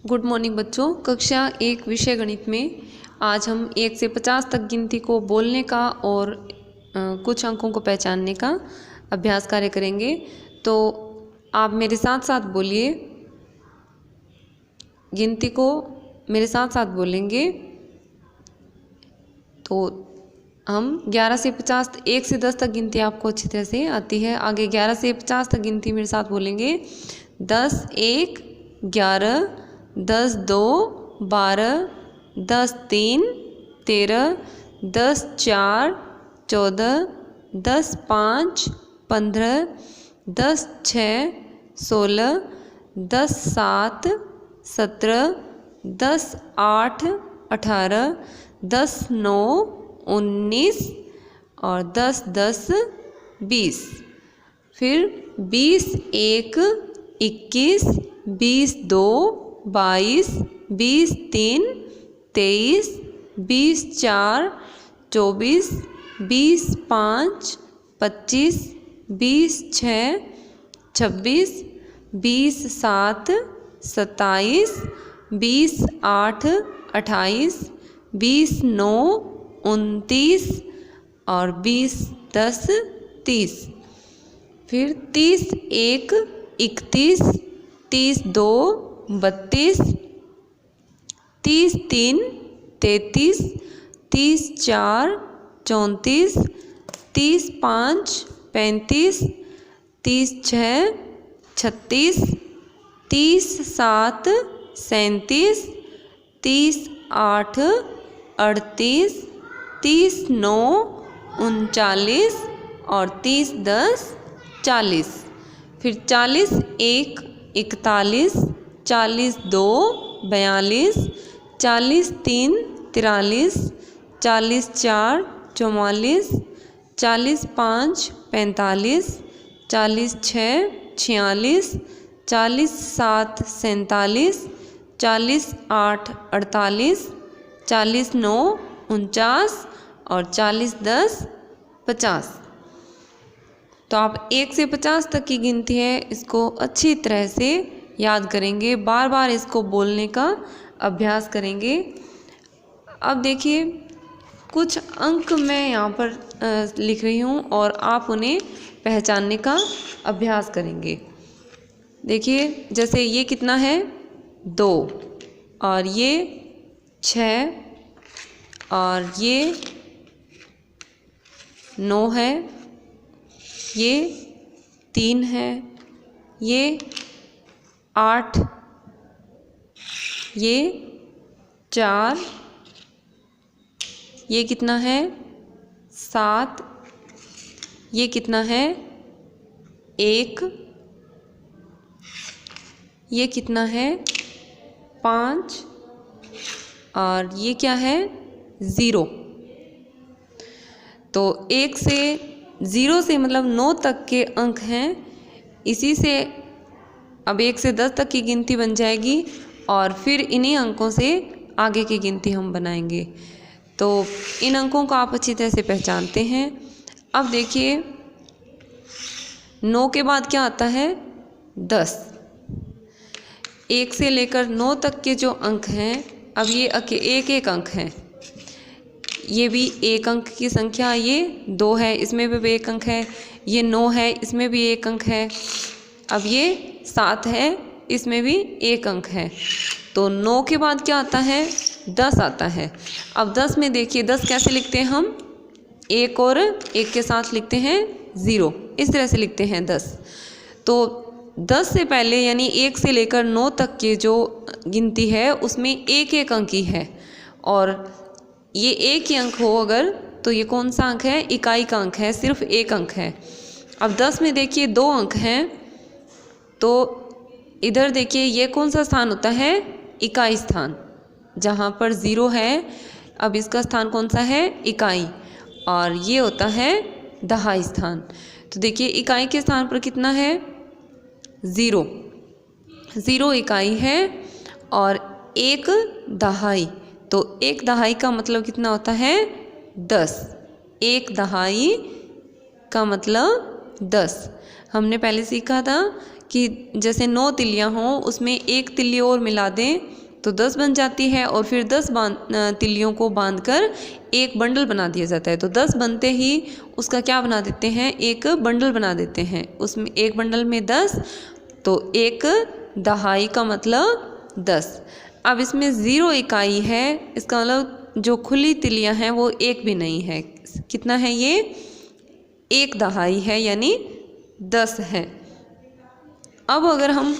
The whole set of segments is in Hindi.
गुड मॉर्निंग बच्चों। कक्षा 1 विषय गणित में आज हम 1 से 50 तक गिनती को बोलने का और कुछ अंकों को पहचानने का अभ्यास कार्य करेंगे। तो आप मेरे साथ साथ बोलिए, गिनती को मेरे साथ साथ बोलेंगे तो हम 11 से 50, 1 से 10 तक गिनती आपको अच्छी तरह से आती है। आगे 11 से 50 तक गिनती मेरे साथ बोलेंगे। 10 1 11, 10 2 12, 10 3 13, 10 4 14, 10 5 15, 10 6 16, 10 7 17, 10 8 18, 10 9 19 और 10 10 20। फिर 20 1 21, 20 2 22, 20 3 23, 20 4 24, 20 5 25, 20 6 26, 20 7 27, 20 8 28, 20 9 29 और 20 10 30। फिर 30 1 31, 30 2 32, 30 3 33, 30 4 34, 30 5 35, 30 6 36, 30 7 37, 30 8 38, 30 9 39 और 30 10 40। फिर 40 1 41, 40 2 42, 40 3 43, 40 4 44, 40 5 45, 40 6 46, 40 7 47, 40 8 48, 40 9 49 और 40 10 50। तो आप 1 से 50 तक की गिनती है, इसको अच्छी तरह से याद करेंगे, बार बार इसको बोलने का अभ्यास करेंगे। अब देखिए, कुछ अंक मैं यहाँ पर लिख रही हूँ और आप उन्हें पहचानने का अभ्यास करेंगे। देखिए, जैसे ये कितना है 2 और ये 6 और ये 9 है, ये 3 है, ये 8, ये 4, ये कितना है 7, ये कितना है 1, ये कितना है 5 और ये क्या है 0। तो 1 से 0 से मतलब 9 तक के अंक हैं। इसी से अब 1 से 10 तक की गिनती बन जाएगी और फिर इन्हीं अंकों से आगे की गिनती हम बनाएंगे। तो इन अंकों को आप अच्छी तरह से पहचानते हैं। अब देखिए, 9 के बाद क्या आता है 10। 1 से लेकर 9 तक के जो अंक हैं, अब ये एक एक अंक हैं। ये भी एक अंक की संख्या, ये 2 है, इसमें भी एक अंक है, ये 9 है, इसमें भी एक अंक है, अब ये 7 है, इसमें भी एक अंक है। तो 9 के बाद क्या आता है 10 आता है। अब 10 में देखिए, 10 कैसे लिखते हैं हम, 1 और 1 के साथ लिखते हैं 0, इस तरह से लिखते हैं 10। तो 10 से पहले यानी 1 से लेकर 9 तक की जो गिनती है उसमें एक एक अंक ही है, और ये एक ही अंक हो अगर तो ये कौन सा अंक है, इकाई का अंक है, सिर्फ एक अंक है। अब 10 में देखिए 2 अंक हैं, तो इधर देखिए ये कौन सा स्थान होता है, इकाई स्थान। जहाँ पर 0 है, अब इसका स्थान कौन सा है, इकाई, और ये होता है दहाई स्थान। तो देखिए इकाई के स्थान पर कितना है 0, 0 इकाई है और 1 दहाई। तो 1 दहाई का मतलब कितना होता है 10। 1 दहाई का मतलब 10। हमने पहले सीखा था कि जैसे 9 तिल्लियाँ हों उसमें 1 तिल्ली और मिला दें तो 10 बन जाती है और फिर 10 तिल्लियों को बांधकर एक बंडल बना दिया जाता है। तो 10 बनते ही उसका क्या बना देते हैं, एक बंडल बना देते हैं। उसमें एक बंडल में 10, तो एक दहाई का मतलब 10। अब इसमें 0 इकाई है, इसका मतलब जो खुली तिल्लियाँ हैं वो एक भी नहीं है। कितना है ये, एक दहाई है, यानी 10 है। अब अगर हम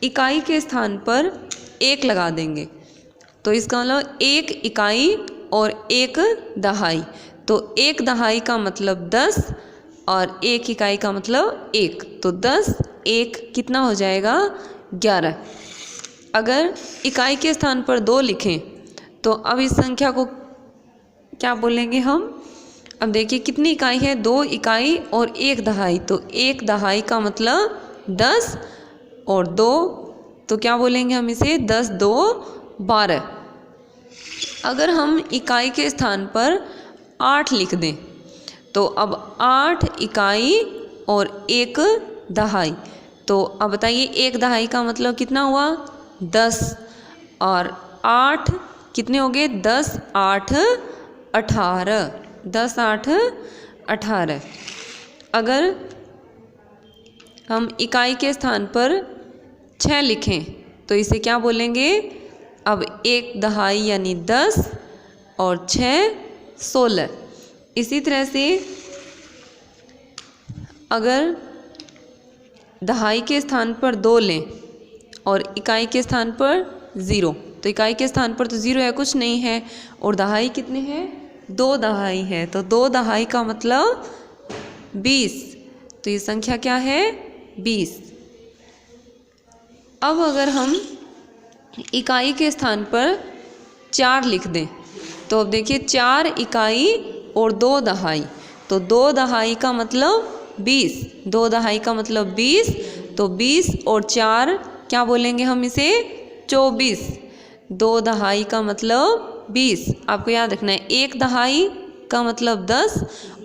इकाई के स्थान पर 1 लगा देंगे तो इसका मतलब 1 इकाई और 1 दहाई, तो 1 दहाई का मतलब 10 और 1 इकाई का मतलब 1, तो 10 1 कितना हो जाएगा, 11। अगर इकाई के स्थान पर 2 लिखें तो अब इस संख्या को क्या बोलेंगे हम। अब देखिए कितनी इकाई है, 2 इकाई और 1 दहाई, तो 1 दहाई का मतलब 10 और 2, तो क्या बोलेंगे हम इसे, 10 2 12। अगर हम इकाई के स्थान पर 8 लिख दें तो अब 8 इकाई और 1 दहाई, तो अब बताइए 1 दहाई का मतलब कितना हुआ, 10, और 8 कितने हो गए, 10 8 18, 10 8 18। अगर हम इकाई के स्थान पर 6 लिखें तो इसे क्या बोलेंगे, अब 1 दहाई यानी 10 और 6 16। इसी तरह से अगर दहाई के स्थान पर 2 लें और इकाई के स्थान पर 0, तो इकाई के स्थान पर तो 0 है, कुछ नहीं है, और दहाई कितने हैं, 2 दहाई है, तो 2 दहाई का मतलब 20, तो ये संख्या क्या है, 20। अब अगर हम इकाई के स्थान पर 4 लिख दें तो अब देखिए 4 इकाई और 2 दहाई, तो 2 दहाई का मतलब 20, 2 दहाई का मतलब 20, तो 20 और 4 क्या बोलेंगे हम इसे, 24। 2 दहाई का मतलब 20, आपको याद रखना है, 1 दहाई का मतलब 10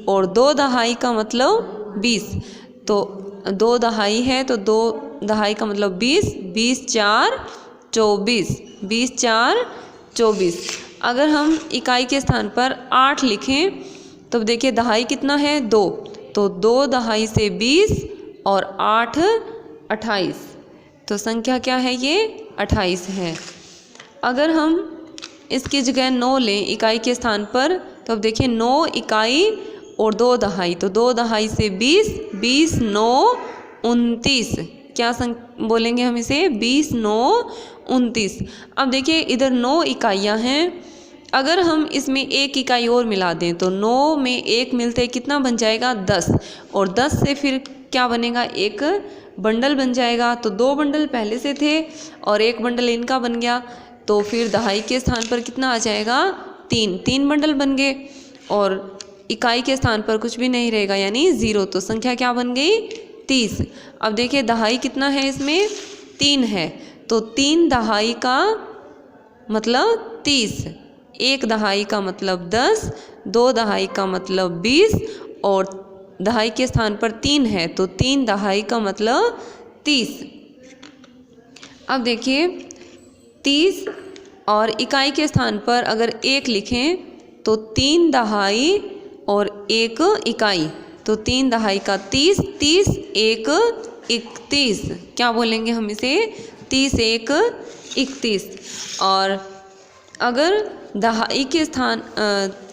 और 2 दहाई का मतलब 20, तो 2 दहाई है तो 2 दहाई का मतलब 20, 20 4 24, 20 4 24। अगर हम इकाई के स्थान पर 8 लिखें तो देखिए दहाई कितना है, 2, तो 2 दहाई से 20 और 8 28, तो संख्या क्या है, ये 28 है। अगर हम इसकी जगह 9 लें इकाई के स्थान पर तो अब देखिए 9 इकाई और 2 दहाई, तो 2 दहाई से 20, 20 9 29, क्या बोलेंगे हम इसे, 20 9 29। अब देखिए इधर 9 इकाइयाँ हैं, अगर हम इसमें 1 इकाई और मिला दें तो 9 में 1 मिलते कितना बन जाएगा, 10, और 10 से फिर क्या बनेगा, एक बंडल बन जाएगा, तो 2 बंडल पहले से थे और 1 बंडल इनका बन गया, तो फिर दहाई के स्थान पर कितना आ जाएगा, 3 बंडल बन गए, और इकाई के स्थान पर कुछ भी नहीं रहेगा यानी 0, तो संख्या क्या बन गई, 30। अब देखिए दहाई कितना है, इसमें 3 है, तो 3 दहाई का मतलब 30, 1 दहाई का मतलब 10, 2 दहाई का मतलब 20, और दहाई के स्थान पर 3 है तो 3 दहाई का मतलब 30। अब देखिए 30 और इकाई के स्थान पर अगर 1 लिखें तो 3 दहाई और 1 इकाई, तो 3 दहाई का 30, 30 1 31, क्या बोलेंगे हम इसे, 30 1 31। और अगर दहाई के स्थान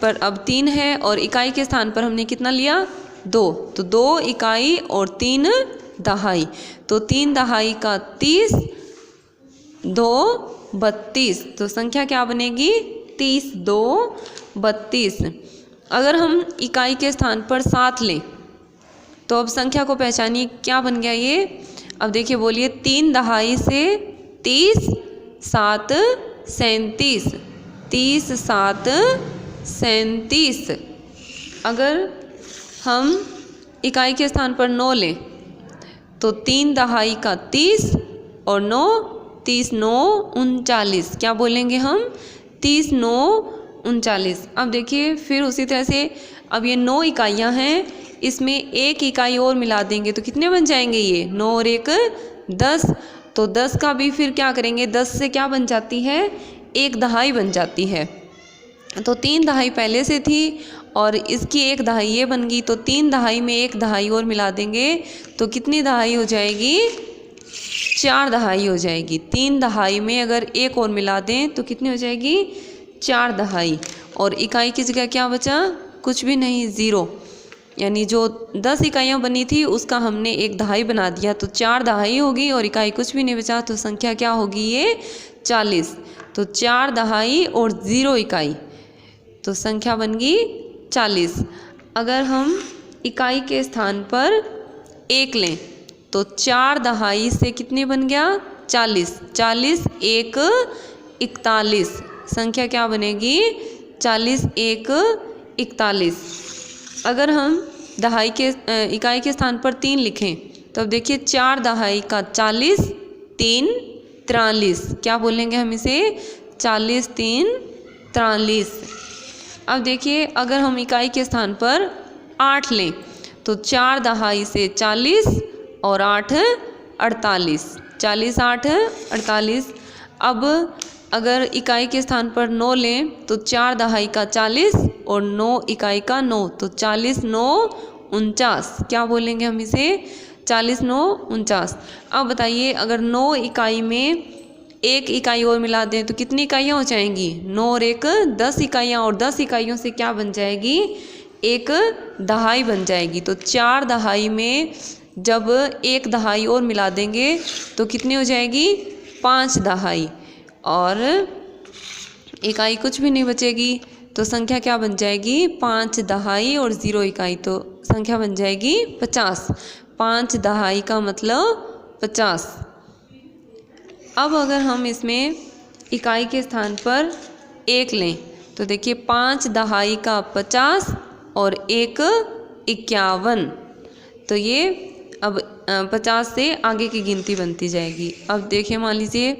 पर अब 3 है और इकाई के स्थान पर हमने कितना लिया, 2, तो 2 इकाई और 3 दहाई, तो 3 दहाई का 30, 2 32, तो संख्या क्या बनेगी, 30 2 32। अगर हम इकाई के स्थान पर 7 लें तो अब संख्या को पहचानिए, क्या बन गया ये। अब देखिए बोलिए, 3 दहाई से 30, 7 37, 30 7 37। अगर हम इकाई के स्थान पर 9 लें तो 3 दहाई का 30 और 9 30 9 39, क्या बोलेंगे हम, 30 9 39। अब देखिए फिर उसी तरह से अब ये 9 इकाइयाँ हैं, इसमें 1 इकाई और मिला देंगे तो कितने बन जाएंगे, ये 9 और 1 10, तो 10 का भी फिर क्या करेंगे, 10 से क्या बन जाती है, 1 दहाई बन जाती है। तो 3 दहाई पहले से थी और इसकी 1 दहाई ये बन गई, तो 3 दहाई में 1 दहाई और मिला देंगे तो कितनी दहाई हो जाएगी, 4 दहाई हो जाएगी। 3 दहाई में अगर 1 और मिला दें तो कितनी हो जाएगी, 4 दहाई। और इकाई की जगह क्या बचा, कुछ भी नहीं, 0। यानी जो 10 इकाइयाँ बनी थी उसका हमने 1 दहाई बना दिया, तो 4 दहाई होगी और इकाई कुछ भी नहीं बचा, तो संख्या क्या होगी ये, 40। तो 4 दहाई और 0 इकाई, तो संख्या बन गई 40। अगर हम इकाई के स्थान पर 1 लें तो 4 दहाई से कितने बन गया, 40। 40 1 41, संख्या क्या बनेगी, 40 1 41। अगर हम दहाई के इकाई के स्थान पर 3 लिखें तो अब देखिए 4 दहाई का 40, 3 43, क्या बोलेंगे हम इसे, 40 3 43। अब देखिए अगर हम इकाई के स्थान पर 8 लें तो 4 दहाई से 40 और 8 48, 40 8 48। अब अगर इकाई के स्थान पर 9 लें तो 4 दहाई का 40 और 9 इकाई का 9, तो 40 9 49, क्या बोलेंगे हम इसे, 40 9 49। अब बताइए अगर 9 इकाई में 1 इकाई और मिला दें तो कितनी इकाइयाँ हो जाएंगी, 9 और 1 10 इकाइयाँ, और 10 इकाइयों से क्या बन जाएगी, 1 दहाई बन जाएगी। तो 4 दहाई में जब 1 दहाई और मिला देंगे तो कितनी हो जाएगी, 5 दहाई, और इकाई कुछ भी नहीं बचेगी, तो संख्या क्या बन जाएगी, 5 दहाई और 0 इकाई, तो संख्या बन जाएगी 50। 5 दहाई का मतलब 50। अब अगर हम इसमें इकाई के स्थान पर 1 लें तो देखिए 5 दहाई का 50 और 1 51, तो ये अब 50 से आगे की गिनती बनती जाएगी। अब देखिए मान लीजिए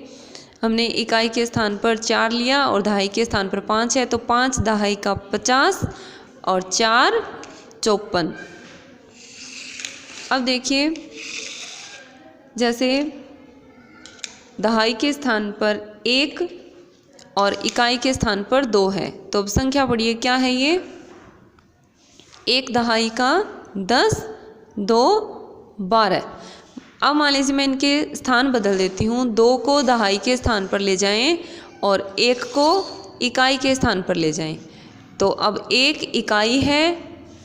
हमने इकाई के स्थान पर 4 लिया और दहाई के स्थान पर 5 है, तो 5 दहाई का 50 और 4 54। अब देखिए जैसे दहाई के स्थान पर 1 और इकाई के स्थान पर 2 है, तो अब संख्या पढ़िए क्या है ये, 1 दहाई का 10, 2 12। अब मान लीजिए मैं इनके स्थान बदल देती हूँ, 2 को दहाई के स्थान पर ले जाएं और 1 को इकाई के स्थान पर ले जाएं, तो अब 1 इकाई है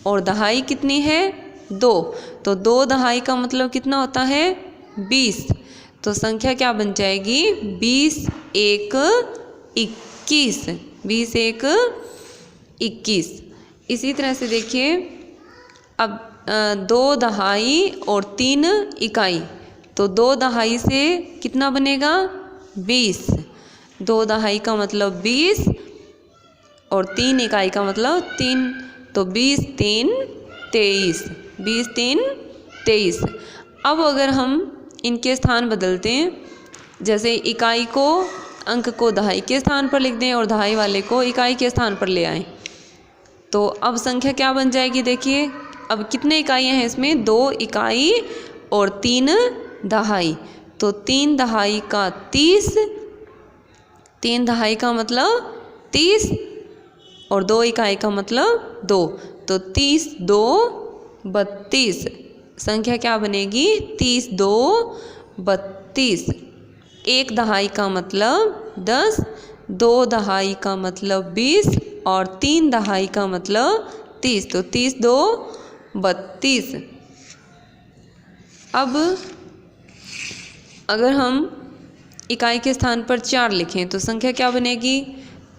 और दहाई कितनी है, 2, तो 2 दहाई का मतलब कितना होता है, 20। तो संख्या क्या बन जाएगी, 20 1 21, 20 1 21। इसी तरह से देखिए अब 2 दहाई और 3 इकाई, तो 2 दहाई से कितना बनेगा, 20। 2 दहाई का मतलब 20 और 3 इकाई का मतलब 3, तो 20 3 23, 20 3 23। अब अगर हम इनके स्थान बदलते हैं, जैसे इकाई को अंक को दहाई के स्थान पर लिख दें और दहाई वाले को इकाई के स्थान पर ले आएं, तो अब संख्या क्या बन जाएगी, देखिए अब कितने इकाइयाँ हैं इसमें, 2 इकाई और 3 दहाई, तो 3 दहाई का 30, 3 दहाई का मतलब 30 और 2 इकाई का मतलब 2, तो 30 2 32, संख्या क्या बनेगी, 30 2 32। 1 दहाई का मतलब 10, 2 दहाई का मतलब 20 और 3 दहाई का मतलब 30, तो 30 2 32। अब अगर हम इकाई के स्थान पर 4 लिखें तो संख्या क्या बनेगी,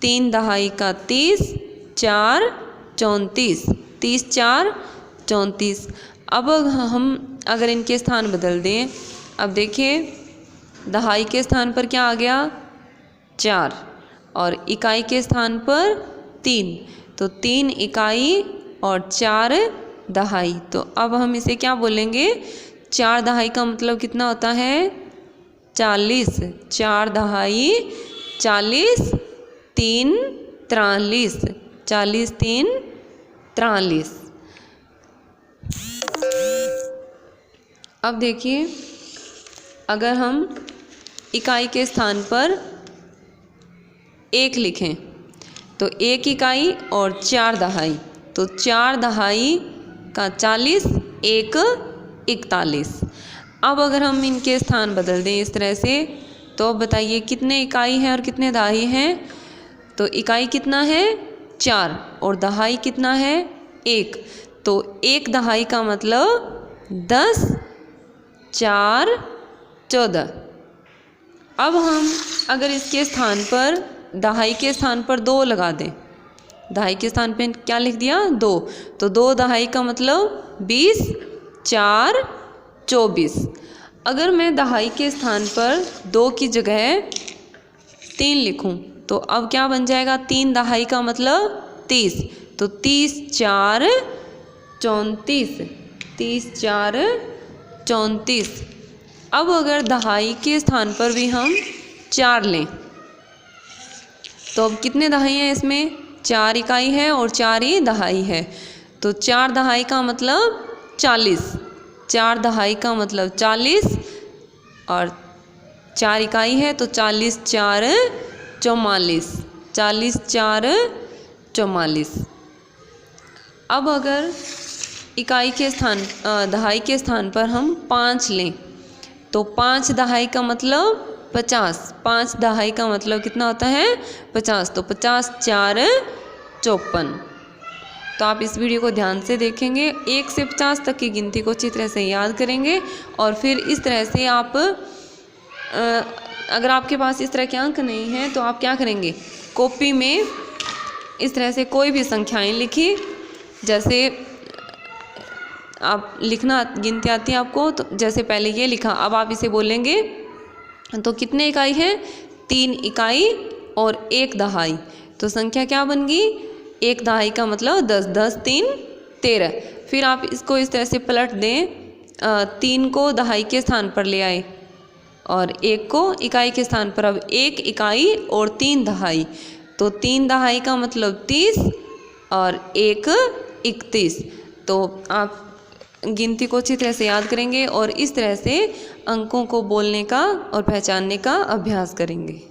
3 दहाई का 30, 4 34, 30 4 34। अब हम अगर इनके स्थान बदल दें, अब देखिए दहाई के स्थान पर क्या आ गया, 4 और इकाई के स्थान पर 3, तो 3 इकाई और 4 दहाई, तो अब हम इसे क्या बोलेंगे, 4 दहाई का मतलब कितना होता है, 40। 4 दहाई 40, 3 43, 40 3 43। अब देखिए अगर हम इकाई के स्थान पर 1 लिखें तो 1 इकाई और 4 दहाई, तो 4 दहाई का 40, 1 41। अब अगर हम इनके स्थान बदल दें इस तरह से, तो अब बताइए कितने इकाई हैं और कितने दहाई हैं। तो इकाई कितना है 4 और दहाई कितना है 1, तो 1 दहाई का मतलब 10, 4 14। अब हम अगर इसके स्थान पर दहाई के स्थान पर 2 लगा दें, दहाई के स्थान पे क्या लिख दिया 2, तो 2 दहाई का मतलब 20, 4 24। अगर मैं दहाई के स्थान पर 2 की जगह 3 लिखूं तो अब क्या बन जाएगा, 3 दहाई का मतलब 30, तो 30 4 34, 30 4 34। अब अगर दहाई के स्थान पर भी हम 4 लें तो अब कितने दहाई हैं इसमें, 4 इकाई है और 4 ही दहाई है, तो 4 दहाई का मतलब 40, 4 दहाई का मतलब 40 और 4 इकाई है तो 40 4 44, 40 4 44। अब अगर इकाई के स्थान दहाई के स्थान पर हम 5 लें तो 5 दहाई का मतलब 50, 5 दहाई का मतलब कितना होता है 50, तो 50 4 54। तो आप इस वीडियो को ध्यान से देखेंगे, 1 से 50 तक की गिनती को अच्छी तरह से याद करेंगे और फिर इस तरह से आप अगर आपके पास इस तरह के अंक नहीं हैं तो आप क्या करेंगे, कॉपी में इस तरह से कोई भी संख्याएं लिखी, जैसे आप लिखना गिनती आती है आपको, तो जैसे पहले ये लिखा, अब आप इसे बोलेंगे तो कितने इकाई है 3 इकाई और 1 दहाई, तो संख्या क्या बन गई 1 दहाई का मतलब 10, 10 3 13। फिर आप इसको इस तरह से पलट दें, 3 को दहाई के स्थान पर ले आए और 1 को इकाई के स्थान पर, अब 1 इकाई और 3 दहाई, तो 3 दहाई का मतलब 30 और 1 31। तो आप गिनती को अच्छी तरह से याद करेंगे और इस तरह से अंकों को बोलने का और पहचानने का अभ्यास करेंगे।